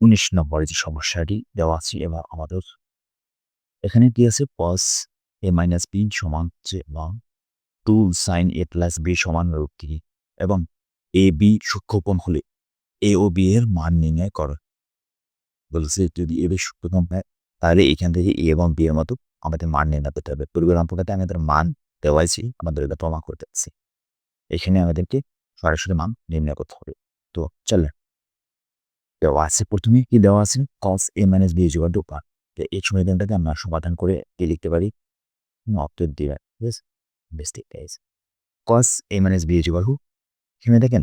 19 নম্বরের যে সমস্যাটি দেওয়া আছে এবং আমাদের এখানে কি আছে cos a মাইনাস b সমান হচ্ছে 2 sin a প্লাস b সমান √3 এবং a b সূক্ষ্মকোণ হলে a ও b এর মান নির্ণয় করো। বলছে যদি a b সূক্ষ্মকোণ হয় তাহলে এখান থেকে a এবং b এর মতো আমাদের মান নির্ণয় করতে হবে। পূর্বের অঙ্কটাতে আমাদের মান দেওয়া আছে, আমাদের এটা প্রমাণ করতে আছে। এখানে আমাদেরকে সরাসরি মান নির্ণয় করতে হবে। তো চলেন দেওয়া আছে, প্রথমে কি দেওয়া আছে cos a মাইনাস b = 1। তো এই সমীকরণটাকে আমরা সমাধান করে কি লিখতে পারি, অতএব দিয়ে ঠিক আছে basic guys cos a minus b = এখানে দেখেন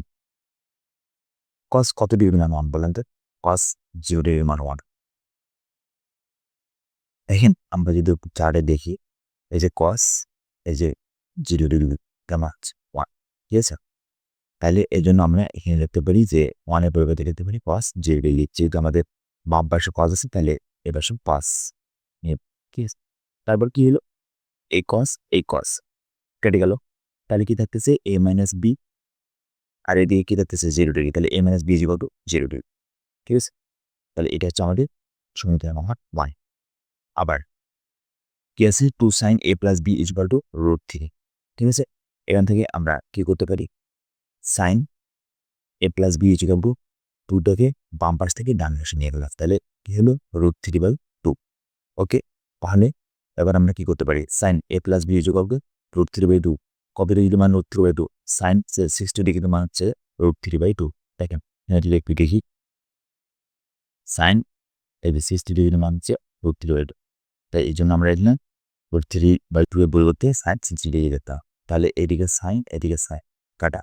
cos কত ডিগ্রি মান 1 বলেন তো, cos 0 ডিগ্রি মান 1। দেখেন আমরা যদি চার্টে দেখি এই যে cos এই যে 0 ডিগ্রি কেমন আছে 1, ঠিক আছে। তাহলে এই জন্য আমরা এখানে লিখতে পারি যে 1 এর পরিবর্তে লিখতে পারি cos 0 ডিগ্রি, যেহেতু আমাদের বাম পাশে cos আছে তাহলে এই পাশে cos নিয়ে, ঠিক আছে। তারপর কি হলো এই cos কেটে গেল, তাহলে কি থাকতেছে a মাইনাস b আর এদিকে কি থাকতেছে 0 ডিগ্রি, তাহলে a মাইনাস b = 0 ডিগ্রি, ঠিক আছে। তাহলে এটা হচ্ছে আমাদের সমীকরণ নম্বর 1। আবার কি আছে 2 sin a প্লাস b = √3, ঠিক আছে। এখান থেকে আমরা কি করতে পারি sin a প্লাস b = 2 টাকে বাম পাশ থেকে ডান পাশে নিয়ে গেলাম, তাহলে কি হলো √3/2। ওকে, তাহলে এবার আমরা কি করতে পারি sin a প্লাস b = √3/2। কত ডিগ্রি মান √3/2, sin 60 ডিগ্রি মান হচ্ছে √3/2। দেখেন এখানে যদি একটু দেখি sin এই যে 60 ডিগ্রি মান হচ্ছে √3/2, তাই এই জন্য আমরা এখানে √3/2 এর পরিবর্তে sin 60 ডিগ্রি লিখতাম। তাহলে এদিকে sin এদিকে sin কাটা,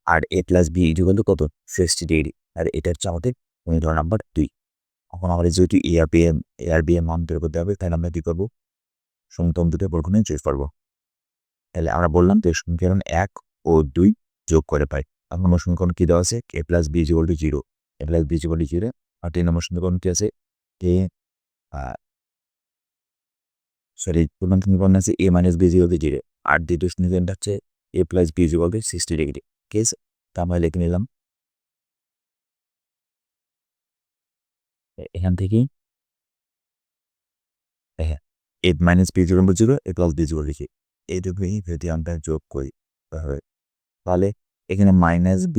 আর a প্লাস b = কত 60 ডিগ্রি, আর এটা হচ্ছে আমাদের সমীকরণ নাম্বার 2। এখন আমাদের যেহেতু a আর b এর মান বের করতে হবে, তাহলে আমরা কি করবো সমীকরণ দুটো বর্গনীয় যোগ করব। তাহলে আমরা বললাম যে সমীকরণ 1 ও 2 যোগ করে পাই। 1 নম্বর সমীকরণ কি দেওয়া আছে a plus b = 0, a plus b = 0। আর 3 নম্বর সমীকরণ কি আছে প্রথম সমীকরণ আছে a মাইনাস b = 0, আর দ্বিতীয় সমীকরণটা হচ্ছে a প্লাস b = 60 ডিগ্রি, ঠিক আছে। তা আমরা লিখে নিলাম এখান থেকেই দেখেন a minus b = 0, a plus b = লিখি, এইটুকুই যদি আমরা যোগ করি তাহলে এখানে মাইনাস b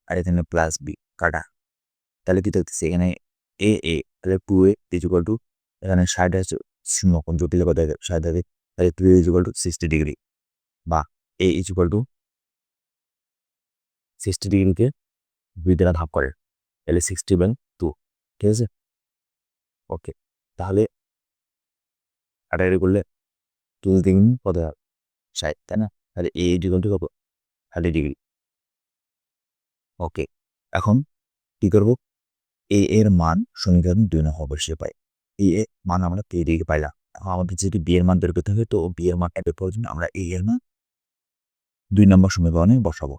আর এখানে প্লাস b কাটা, তাহলে কি থাকতেছে এখানে a তাহলে 2a = এখানে 60 আছে শূন্যকোণ জটিল কথা 60 থাকে, তাহলে 2a = 60 ডিগ্রি, বা a = 60 ডিগ্রিকে 2 দ্বারা ভাগ করে, তাহলে 60/2, ঠিক আছে। ওকে, তাহলে কাটাকাটি করলে 2 3 কত হয় 60, তাই না। তাহলে a = কত 30 ডিগ্রি। ওকে, এখন কি করব a এর মান সমীকরণ 2 নম্বর অবশ্যই পাই। a এর মান আমরা পেয়ে দিকে পাইলাম। এখন আমাদের যদি b এর মান বের করতে হবে, তো b এর মান বের করার জন্য আমরা a এর মান 2 নম্বর সমীকরণে বসাবো,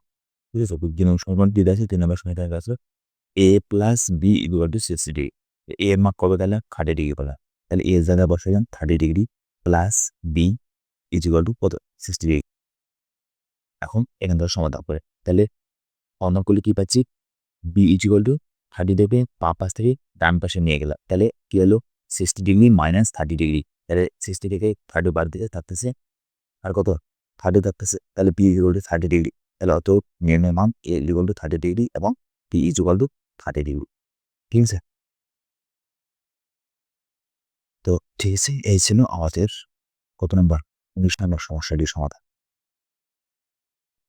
ঠিক আছে। 2 নম্বর সমীকরণ দিয়ে আছে 3 নম্বর সমীকরণের কাছে a plus b = 60 degree. a এর মান কত তাহলে 30 ডিগ্রি পেলাম, তাহলে a এর জায়গায় বসাইলাম 30 ডিগ্রি প্লাস b = কত 60 ডিগ্রি। এখন এখান থেকে সমাধান করে তাহলে অন্য করলে কি পাচ্ছি b = 30 দেবে বাম পাশ থেকে ডান পাশে নিয়ে গেলাম, তাহলে কি হলো 60 ডিগ্রি মাইনাস 30 ডিগ্রি, তাহলে 60 থেকে 30 বাদ দিতে থাকতেছে আর কত 30 থাকতেছে, তাহলে b = 30 ডিগ্রি। তাহলে অত নির্ণয় মান a = 30 ডিগ্রি এবং b = 30 ডিগ্রি, ঠিক আছে। তো ঠিক আছে, এই ছিল আমাদের কত নাম্বার 19 নম্বর সমস্যাটির সমাধান।